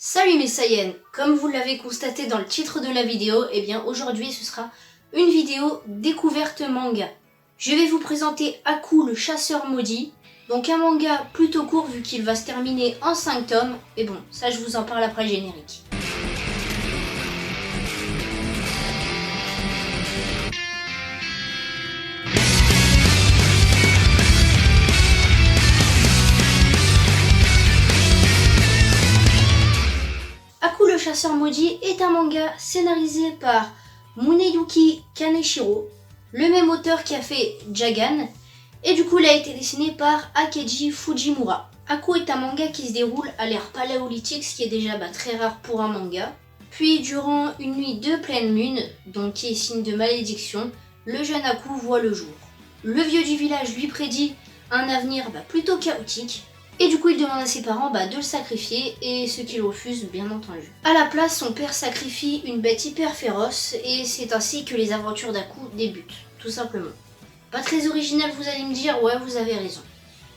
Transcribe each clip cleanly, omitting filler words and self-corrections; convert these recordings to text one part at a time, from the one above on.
Salut mes Saiyans, comme vous l'avez constaté dans le titre de la vidéo, aujourd'hui ce sera une vidéo découverte manga. Je vais vous présenter Aku le chasseur maudit, donc un manga plutôt court vu qu'il va se terminer en 5 tomes, mais bon, ça je vous en parle après le générique. Aku le chasseur maudit est un manga scénarisé par Muneyuki Kaneshiro, le même auteur qui a fait Jagan, et du coup il a été dessiné par Akeji Fujimura. Aku est un manga qui se déroule à l'ère paléolithique, ce qui est déjà très rare pour un manga. Puis durant une nuit de pleine lune, donc qui est signe de malédiction, le jeune Aku voit le jour. Le vieux du village lui prédit un avenir plutôt chaotique, et du coup il demande à ses parents de le sacrifier, et ce qu'il refuse bien entendu. À la place, son père sacrifie une bête hyper féroce, et c'est ainsi que les aventures d'Aku débutent, tout simplement. Pas très original vous allez me dire, ouais vous avez raison.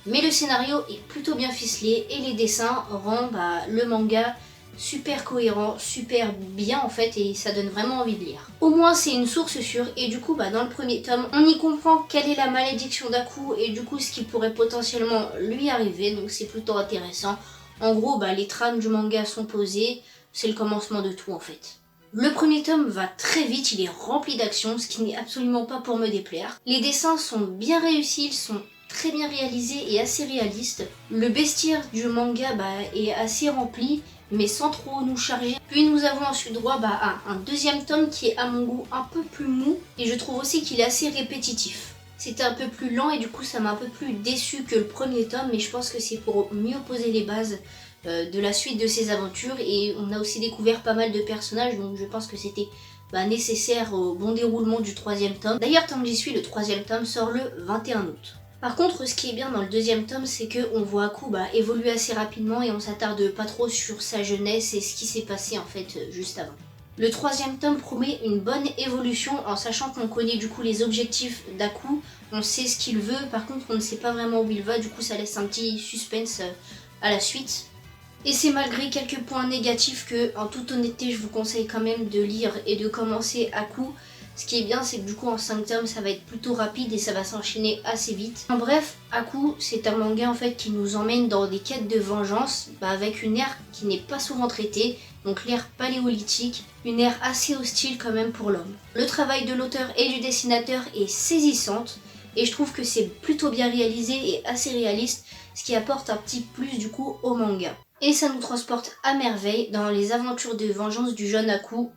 Mais le scénario est plutôt bien ficelé, et les dessins rendent le manga super cohérent, super bien en fait, et ça donne vraiment envie de lire. Au moins c'est une source sûre, et du coup dans le premier tome, on y comprend quelle est la malédiction d'Aku, et du coup ce qui pourrait potentiellement lui arriver, donc c'est plutôt intéressant. En gros, les trames du manga sont posées, c'est le commencement de tout en fait. Le premier tome va très vite, il est rempli d'action, ce qui n'est absolument pas pour me déplaire. Les dessins sont bien réussis, ils sont très bien réalisés et assez réalistes. Le bestiaire du manga est assez rempli, mais sans trop nous charger. Puis nous avons ensuite droit à un deuxième tome qui est à mon goût un peu plus mou, et je trouve aussi qu'il est assez répétitif. C'était un peu plus lent et du coup ça m'a un peu plus déçu que le premier tome, mais je pense que c'est pour mieux poser les bases de la suite de ses aventures, et on a aussi découvert pas mal de personnages, donc je pense que c'était nécessaire au bon déroulement du troisième tome. D'ailleurs, tant que j'y suis, le troisième tome sort le 21 août. Par contre, ce qui est bien dans le deuxième tome, c'est qu'on voit Aku évoluer assez rapidement, et on s'attarde pas trop sur sa jeunesse et ce qui s'est passé en fait juste avant. Le troisième tome promet une bonne évolution, en sachant qu'on connaît du coup les objectifs d'Aku, on sait ce qu'il veut, par contre on ne sait pas vraiment où il va, du coup ça laisse un petit suspense à la suite. Et c'est malgré quelques points négatifs que, en toute honnêteté, je vous conseille quand même de lire et de commencer Aku. Ce qui est bien, c'est que du coup en 5 tomes ça va être plutôt rapide et ça va s'enchaîner assez vite. En bref, Aku c'est un manga en fait qui nous emmène dans des quêtes de vengeance, avec une ère qui n'est pas souvent traitée, donc l'ère paléolithique, une ère assez hostile quand même pour l'homme. Le travail de l'auteur et du dessinateur est saisissante, et je trouve que c'est plutôt bien réalisé et assez réaliste, ce qui apporte un petit plus du coup au manga. Et ça nous transporte à merveille dans les aventures de vengeance du jeune Aku.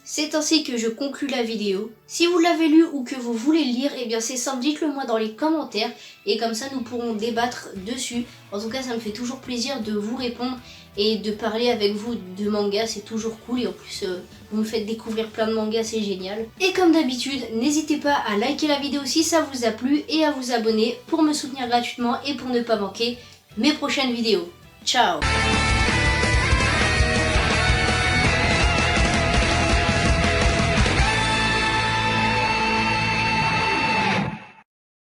C'est ainsi que je conclus la vidéo. Si vous l'avez lu ou que vous voulez le lire, c'est simple, dites-le moi dans les commentaires, et comme ça nous pourrons débattre dessus. En tout cas ça me fait toujours plaisir de vous répondre et de parler avec vous de manga, c'est toujours cool, et en plus vous me faites découvrir plein de mangas, c'est génial. Et comme d'habitude, n'hésitez pas à liker la vidéo si ça vous a plu et à vous abonner pour me soutenir gratuitement et pour ne pas manquer mes prochaines vidéos. Ciao!